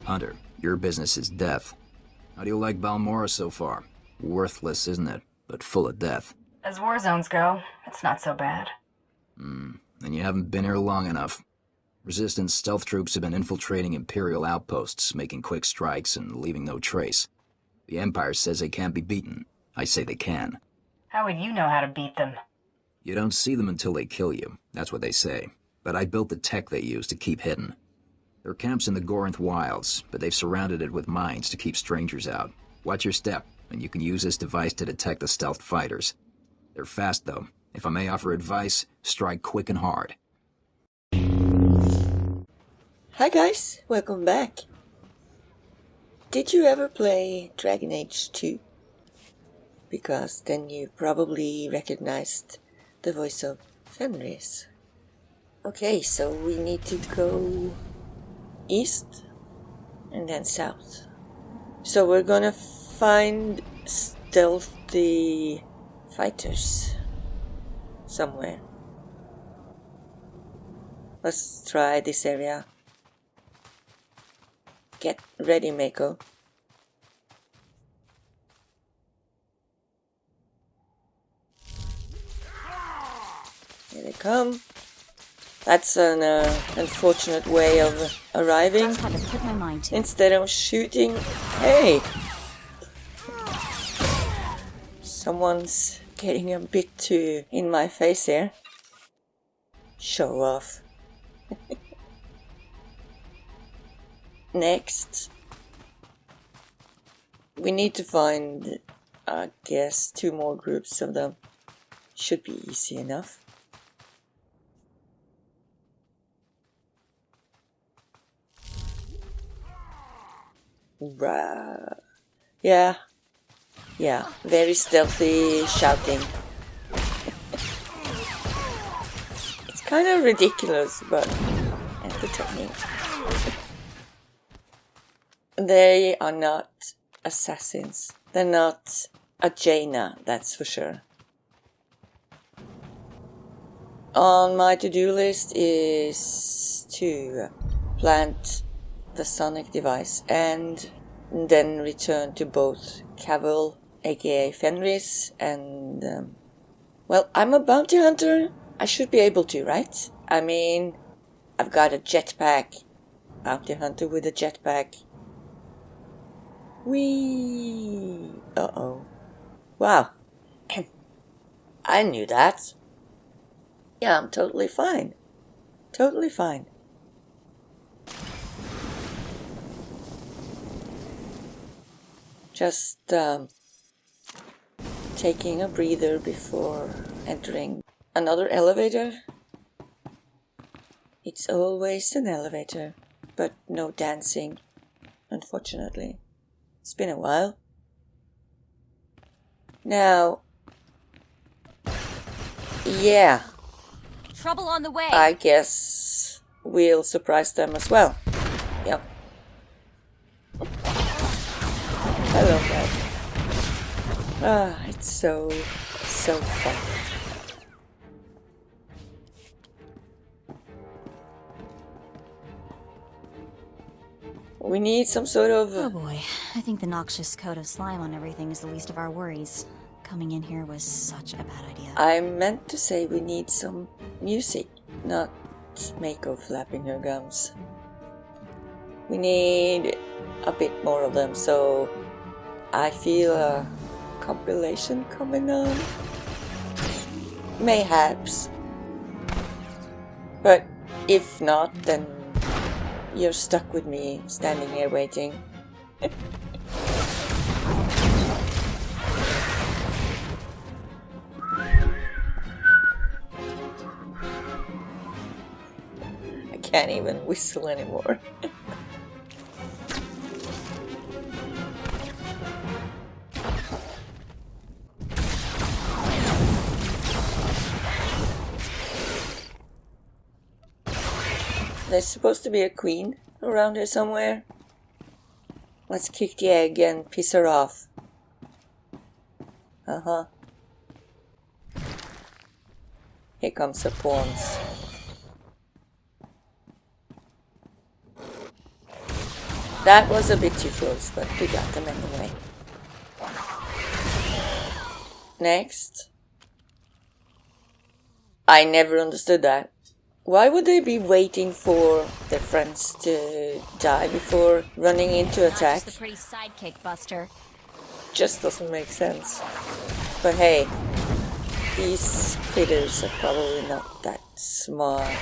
Hunter, your business is death. How do you like Balmorran so far? Worthless, isn't it? But full of death. As war zones go, it's not so bad. Then you haven't been here long enough. Resistance stealth troops have been infiltrating Imperial outposts, making quick strikes and leaving no trace. The Empire says they can't be beaten. I say they can. How would you know how to beat them? You don't see them until they kill you. That's what they say. But I built the tech they use to keep hidden. There are camps in the Gorinth wilds, but they've surrounded it with mines to keep strangers out. Watch your step, and you can use this device to detect the stealth fighters. They're fast, though. If I may offer advice, strike quick and hard. Hi guys, welcome back. Did you ever play Dragon Age 2? Because then you probably recognized the voice of Fenris. Okay, so we need to go east and then south. So we're gonna find stealthy fighters somewhere. Let's try this area. Get ready, Mako. Here they come. That's an unfortunate way of arriving. Instead of shooting. Hey! Someone's getting a bit too in my face here. Show off. Next, we need to find, I guess, 2 more groups of them. Should be easy enough. Yeah, very stealthy shouting. It's kind of ridiculous, but entertaining. They are not assassins. They're not a Jaina, that's for sure. On my to-do list is to plant the sonic device and then return to both Cavil, aka Fenris, and well, I'm a bounty hunter. I should be able to, right? I mean, I've got a jetpack. Bounty hunter with a jetpack. Whee! Uh-oh. Wow. I knew that. Yeah, I'm totally fine. Totally fine. Just taking a breather before entering another elevator. It's always an elevator, but no dancing, unfortunately. It's been a while. Now, yeah. Trouble on the way. I guess we'll surprise them as well. Yep. I love that. It's so fun. We need some sort of... Oh boy, I think the noxious coat of slime on everything is the least of our worries. Coming in here was such a bad idea. I meant to say we need some music, not Mako flapping her gums. We need a bit more of them, so I feel a compilation coming on. Mayhaps. But if not, then you're stuck with me standing here waiting. I can't even whistle anymore. There's supposed to be a queen around here somewhere. Let's kick the egg and piss her off. Uh-huh. Here comes her pawns. That was a bit too close, but we got them anyway. Next. I never understood that. Why would they be waiting for their friends to die before running into attack? Just a pretty sidekick, Buster. Just doesn't make sense. But hey, these critters are probably not that smart.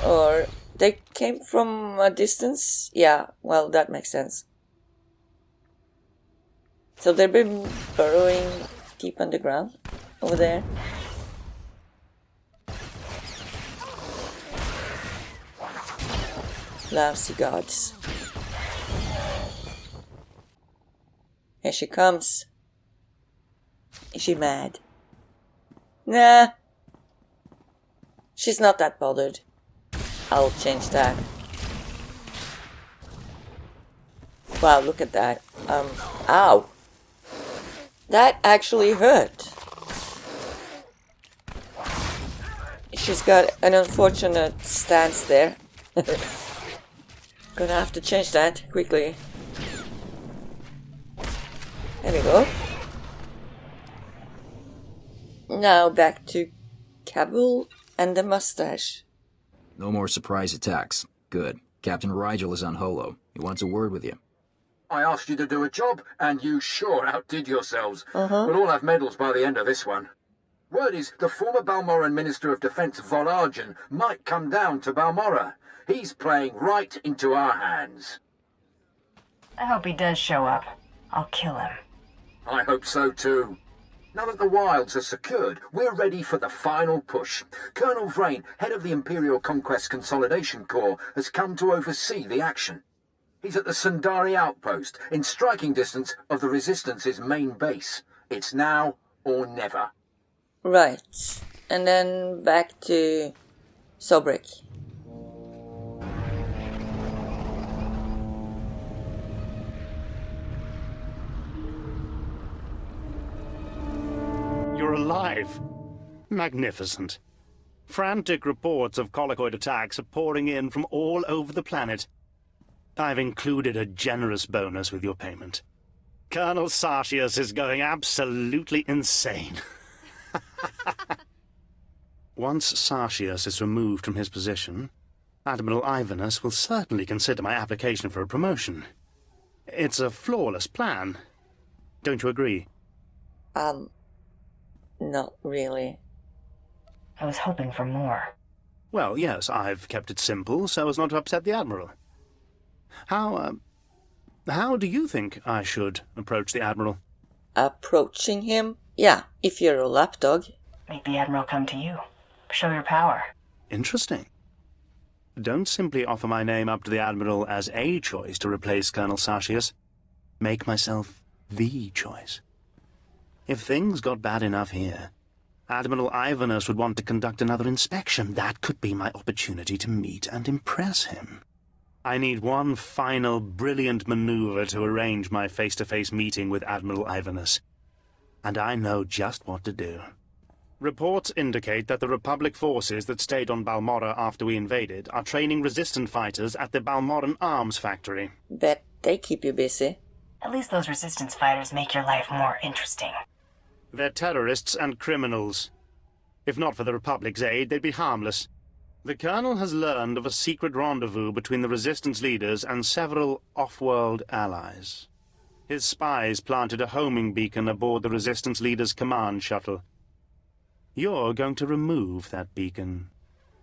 Or they came from a distance? Yeah, well, that makes sense. So they've been burrowing deep underground over there. Lousy gods. Here she comes. Is she mad? Nah. She's not that bothered. I'll change that. Wow, look at that. Ow. That actually hurt. She's got an unfortunate stance there. Gonna have to change that quickly. There we go. Now back to Cavil and the mustache. No more surprise attacks. Good. Captain Rigel is on Holo. He wants a word with you. I asked you to do a job, and you sure outdid yourselves. Uh-huh. We'll all have medals by the end of this one. Word is, the former Balmorran Minister of Defence Vol'argen might come down to Balmorra. He's playing right into our hands. I hope he does show up. I'll kill him. I hope so too. Now that the wilds are secured, we're ready for the final push. Colonel Vrain, head of the Imperial Conquest Consolidation Corps, has come to oversee the action. He's at the Sundari outpost, in striking distance of the Resistance's main base. It's now or never. Right. And then back to Sobrik. You're alive. Magnificent. Frantic reports of colloquoid attacks are pouring in from all over the planet. I've included a generous bonus with your payment. Colonel Sartius is going absolutely insane. Once Sartius is removed from his position, Admiral Ivanus will certainly consider my application for a promotion. It's a flawless plan. Don't you agree? Not really. I was hoping for more. Well, yes, I've kept it simple so as not to upset the Admiral. How do you think I should approach the Admiral? Approaching him? Yeah, if you're a lapdog. Make the Admiral come to you. Show your power. Interesting. Don't simply offer my name up to the Admiral as a choice to replace Colonel Sartius. Make myself the choice. If things got bad enough here, Admiral Ivanus would want to conduct another inspection. That could be my opportunity to meet and impress him. I need one final brilliant maneuver to arrange my face-to-face meeting with Admiral Ivanus. And I know just what to do. Reports indicate that the Republic forces that stayed on Balmorra after we invaded are training resistant fighters at the Balmorran arms factory. Bet they keep you busy. At least those resistance fighters make your life more interesting. They're terrorists and criminals. If not for the Republic's aid, they'd be harmless. The Colonel has learned of a secret rendezvous between the Resistance leaders and several off-world allies. His spies planted a homing beacon aboard the Resistance leader's command shuttle. You're going to remove that beacon.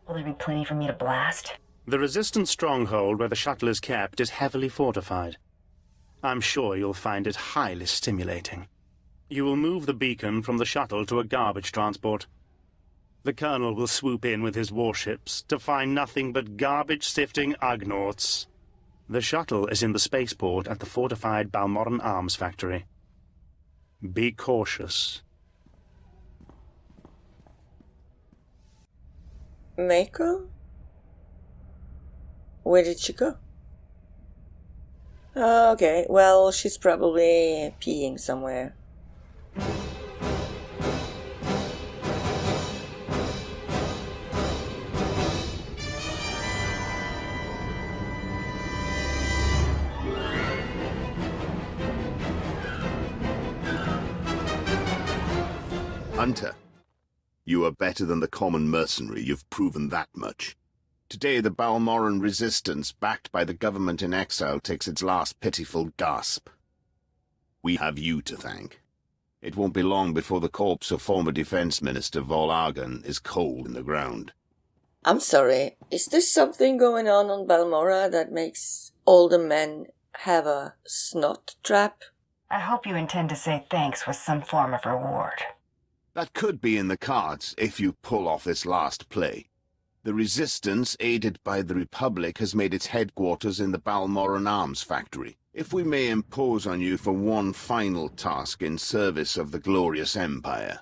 Will there be plenty for me to blast? The Resistance stronghold where the shuttle is kept is heavily fortified. I'm sure you'll find it highly stimulating. You will move the beacon from the shuttle to a garbage transport. The Colonel will swoop in with his warships to find nothing but garbage-sifting Ugnaughts. The shuttle is in the spaceport at the fortified Balmorran arms factory. Be cautious. Mako? Where did she go? Okay, well, she's probably peeing somewhere. Hunter, you are better than the common mercenary, you've proven that much. Today the Balmorran resistance, backed by the government in exile, takes its last pitiful gasp. We have you to thank. It won't be long before the corpse of former Defense Minister Vol'argan is cold in the ground. I'm sorry, is there something going on Balmorra that makes all the men have a snot trap? I hope you intend to say thanks with some form of reward. That could be in the cards if you pull off this last play. The Resistance, aided by the Republic, has made its headquarters in the Balmorran Arms Factory. If we may impose on you for one final task in service of the glorious Empire,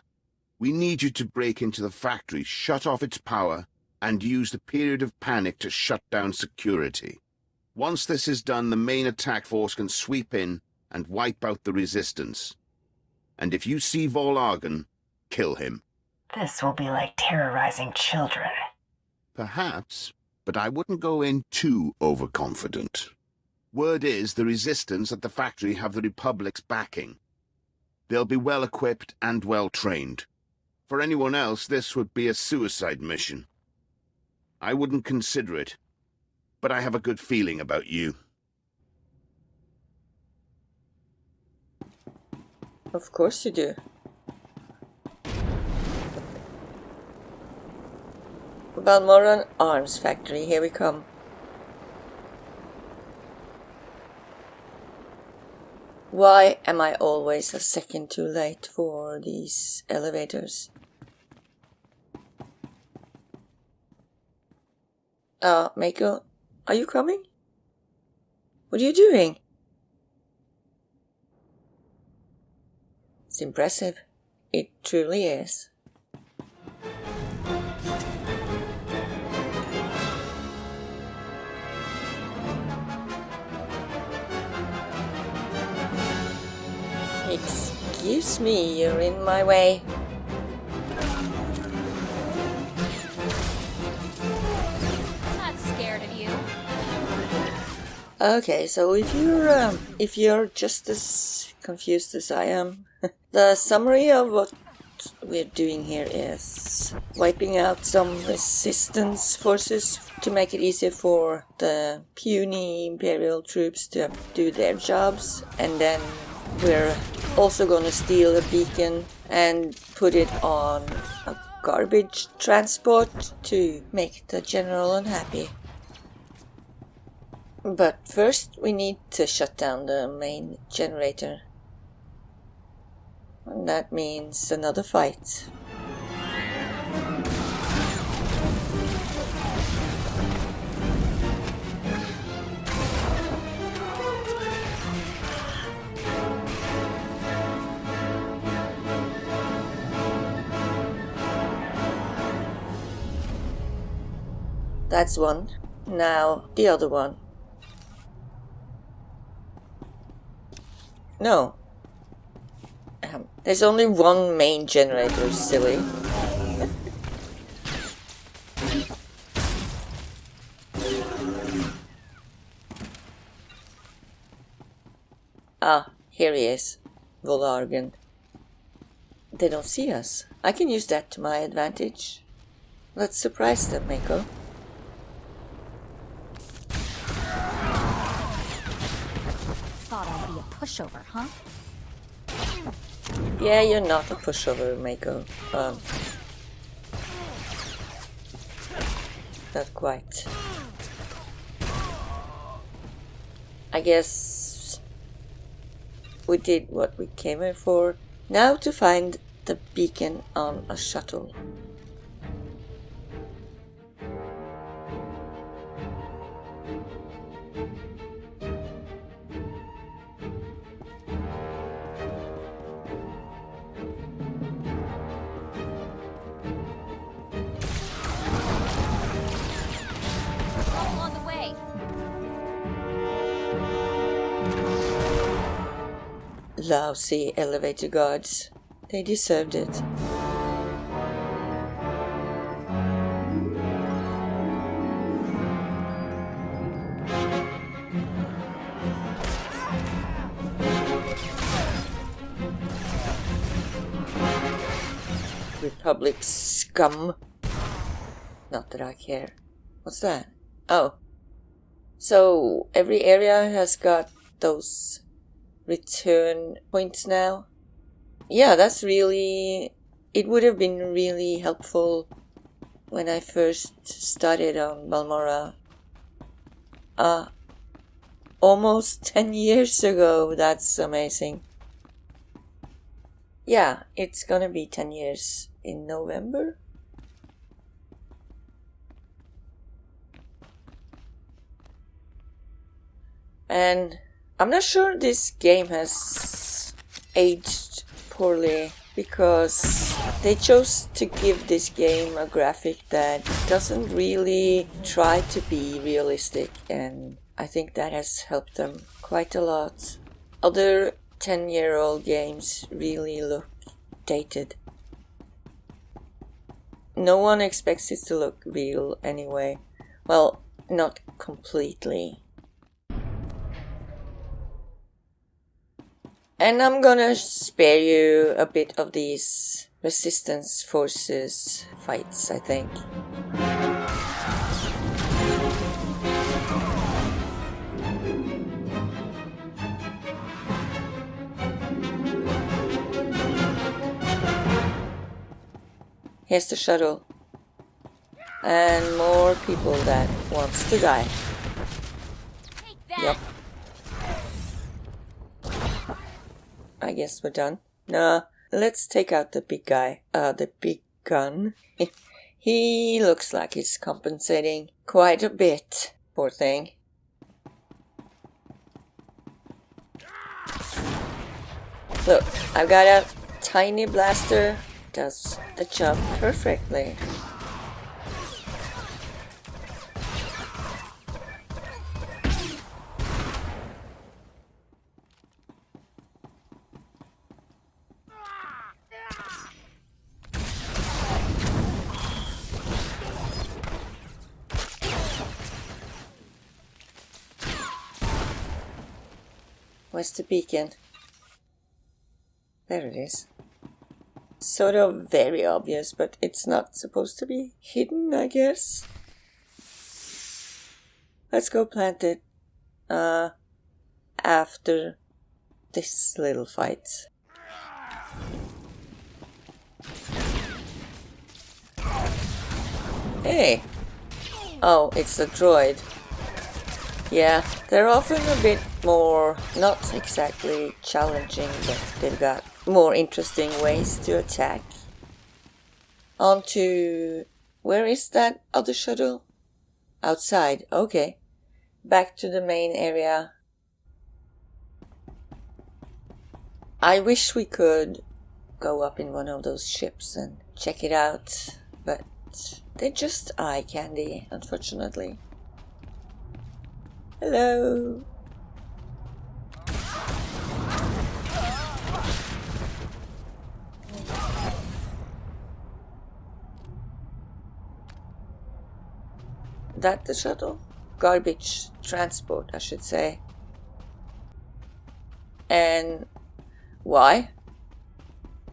we need you to break into the factory, shut off its power, and use the period of panic to shut down security. Once this is done, the main attack force can sweep in and wipe out the Resistance. And if you see Vol'argan, kill him. This will be like terrorizing children. Perhaps, but I wouldn't go in too overconfident. Word is the Resistance at the factory have the Republic's backing. They'll be well-equipped and well-trained. For anyone else, this would be a suicide mission. I wouldn't consider it, but I have a good feeling about you. Of course you do. Balmorran Arms Factory, here we come. Why am I always a second too late for these elevators? Mako, are you coming? What are you doing? It's impressive. It truly is. Excuse me, you're in my way. Not scared of you. Okay, so if you're just as confused as I am, the summary of what we're doing here is wiping out some resistance forces to make it easier for the puny Imperial troops to do their jobs, and then we're also gonna steal a beacon and put it on a garbage transport to make the general unhappy. But first we need to shut down the main generator. And that means another fight. That's one. Now the other one. No. There's only one main generator, silly. Ah, here he is. Vol'argan. They don't see us. I can use that to my advantage. Let's surprise them, Mako. Thought I'd be a pushover, huh? Yeah, you're not a pushover, Mako. Not quite. I guess we did what we came here for. Now to find the beacon on a shuttle. On the way. Lousy elevator guards. They deserved it. Republic scum. Not that I care. What's that? Oh. So, every area has got those return points now. Yeah, that's really... It would have been really helpful when I first started on Balmorran. Almost 10 years ago. That's amazing. Yeah, it's gonna be 10 years in November. And I'm not sure this game has aged poorly, because they chose to give this game a graphic that doesn't really try to be realistic, and I think that has helped them quite a lot. Other 10-year-old games really look dated. No one expects it to look real anyway. Well, not completely. And I'm gonna spare you a bit of these resistance forces fights, I think. Here's the shuttle. And more people that wants to die. Yep. I guess we're done. Nah, let's take out the big guy. The big gun. He looks like he's compensating quite a bit. Poor thing. Look, I've got a tiny blaster. Does the job perfectly. Where's the beacon? There it is. Sort of very obvious, but it's not supposed to be hidden, I guess. Let's go plant it after this little fight. Hey! Oh, it's a droid. Yeah, they're often a bit more, not exactly challenging, but they've got more interesting ways to attack. On to... where is that other shuttle? Outside, okay. Back to the main area. I wish we could go up in one of those ships and check it out, but they're just eye candy, unfortunately. Hello. That the shuttle? Garbage transport, I should say. And why?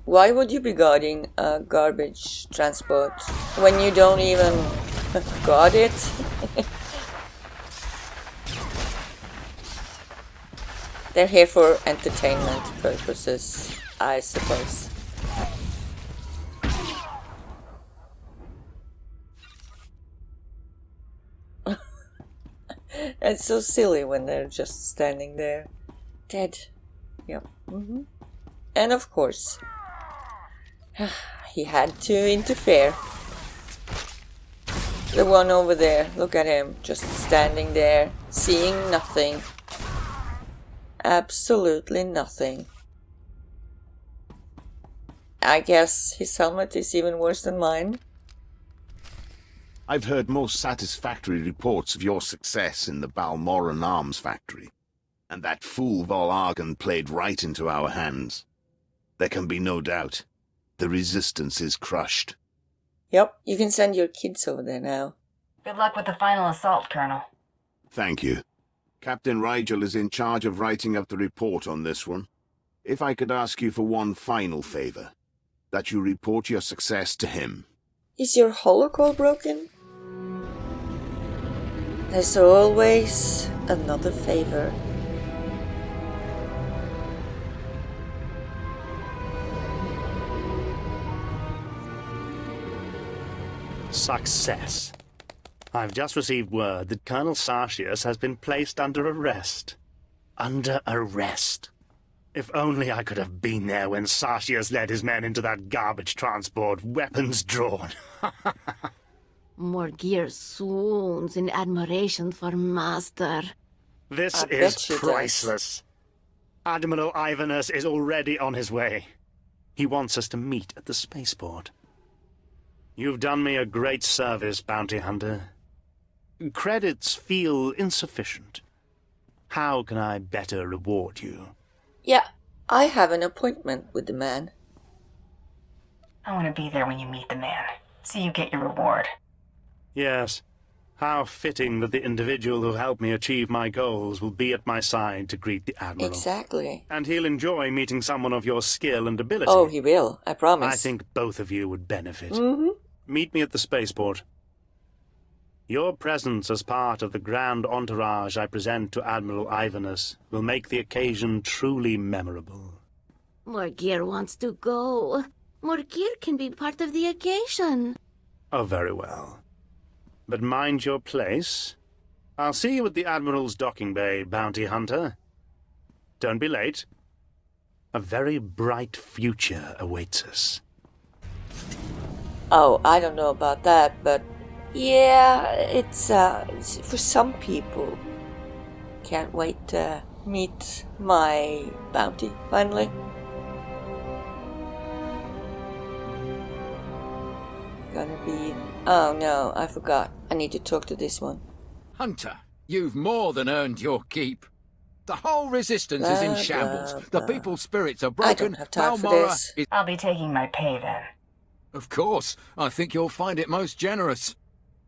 Why would you be guarding a garbage transport when you don't even guard it? They're here for entertainment purposes, I suppose. It's so silly when they're just standing there. Dead. Yep. And of course, he had to interfere. The one over there, look at him, just standing there, seeing nothing. Absolutely nothing. I guess his helmet is even worse than mine. I've heard most satisfactory reports of your success in the Balmorran arms factory, and that fool Vol'argan played right into our hands. There can be no doubt. The resistance is crushed. Yep, you can send your kids over there now. Good luck with the final assault, Colonel. Thank you. Captain Rigel is in charge of writing up the report on this one. If I could ask you for one final favor. that you report your success to him. Is your holocall broken? There's always another favor. Success. I've just received word that Colonel Sartius has been placed under arrest. Under arrest. If only I could have been there when Sartius led his men into that garbage transport, weapons drawn. Morgir swoons in admiration for Master. This I bet is she does. priceless. Admiral Ivanus is already on his way. He wants us to meet at the spaceport. You've done me a great service, Bounty Hunter. Credits feel insufficient. How can I better reward you? Yeah, I have an appointment with the man. I want to be there when you meet the man, so you get your reward. Yes. How fitting that the individual who helped me achieve my goals will be at my side to greet the Admiral. Exactly. And he'll enjoy meeting someone of your skill and ability. Oh, he will, I promise. I think both of you would benefit. Mm-hmm. Meet me at the spaceport. Your presence as part of the grand entourage I present to Admiral Ivanus will make the occasion truly memorable. Morgir wants to go. Morgir can be part of the occasion. Oh, very well. But mind your place. I'll see you at the Admiral's docking bay, Bounty Hunter. Don't be late. A very bright future awaits us. Oh, I don't know about that, but yeah, it's for some people. Can't wait to meet my bounty finally. Gonna be. Oh no, I forgot. I need to talk to this one. Hunter, you've more than earned your keep. The whole resistance is in Blah, shambles. blah, The blah. people's spirits are I broken. don't have time for Balmorran this. is... I'll be taking my pay then. Of course, I think you'll find it most generous.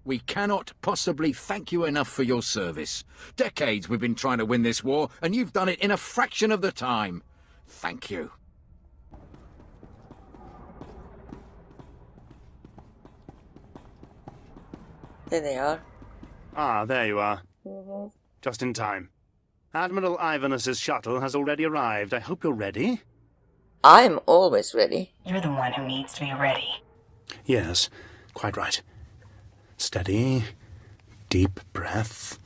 We cannot possibly thank you enough for your service. Decades we've been trying to win this war, and you've done it in a fraction of the time. Thank you. There they are. Ah, there you are. Mm-hmm. Just in time. Admiral Ivanus's shuttle has already arrived. I hope you're ready. I'm always ready. You're the one who needs to be ready. Yes, quite right. Steady, deep breath.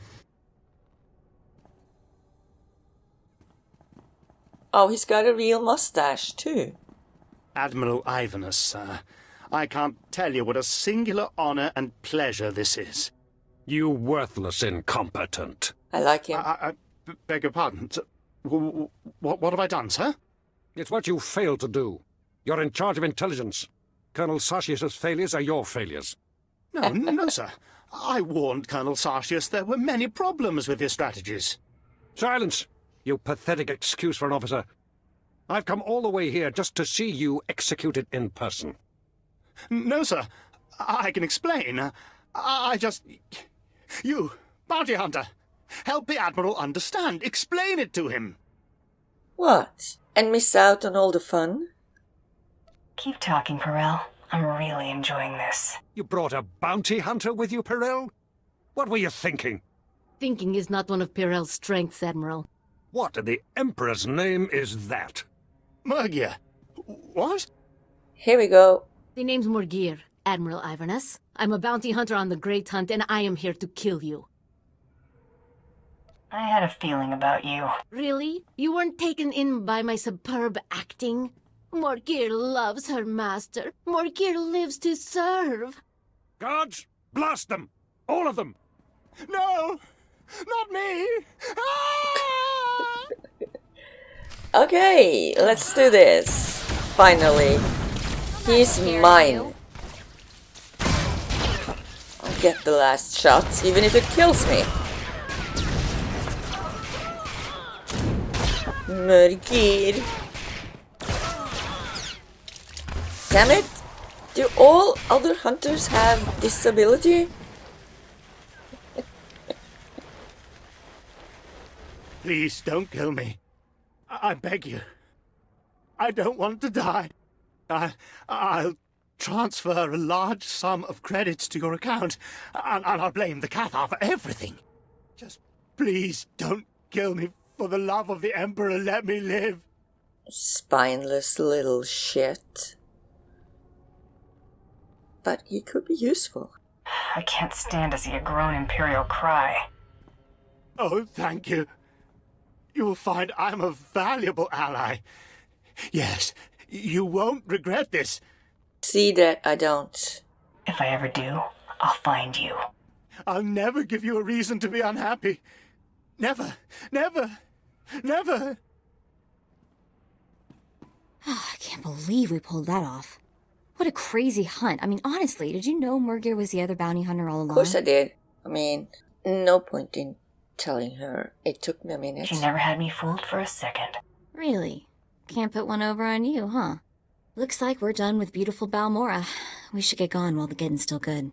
Oh, he's got a real mustache too. Admiral Ivanus, sir. I can't tell you what a singular honor and pleasure this is. You worthless incompetent. I like him. I beg your pardon. Sir. What have I done, sir? It's what you failed to do. You're in charge of intelligence. Colonel Sartius' failures are your failures. No, sir. I warned Colonel Sartius there were many problems with his strategies. Silence! You pathetic excuse for an officer. I've come all the way here just to see you executed in person. No, sir. I can explain. I just... You, bounty hunter, help the Admiral understand. Explain it to him. What? And miss out on all the fun? Keep talking, Perel. I'm really enjoying this. You brought a bounty hunter with you, Perel? What were you thinking? Thinking is not one of Pirel's strengths, Admiral. What in the Emperor's name is that? Morgir. What? Here we go. The name's Morgir, Admiral Ivanus. I'm a bounty hunter on the Great Hunt, and I am here to kill you. I had a feeling about you. Really? You weren't taken in by my superb acting? Morgir loves her master. Morgir lives to serve. Guards, blast them! All of them! No! Not me! Ah! Okay, let's do this. Finally. He's mine. I'll get the last shot, even if it kills me. Morgir. Damn it! Do all other hunters have this ability? Please don't kill me. I beg you. I don't want to die. I'll transfer a large sum of credits to your account, and I'll blame the Cathar for everything. Just please don't kill me. For the love of the Emperor, let me live. Spineless little shit. But he could be useful. I can't stand to see a grown Imperial cry. Oh, thank you. You will find I'm a valuable ally. Yes, you won't regret this. See that I don't. If I ever do, I'll find you. I'll never give you a reason to be unhappy. Never, never, never. I can't believe we pulled that off. What a crazy hunt. I mean, honestly, did you know Morgir was the other bounty hunter all along? Of course I did. I mean, no point in telling her. It took me a minute. She never had me fooled for a second. Really? Can't put one over on you, huh? Looks like we're done with beautiful Balmorra. We should get going while the getting's still good.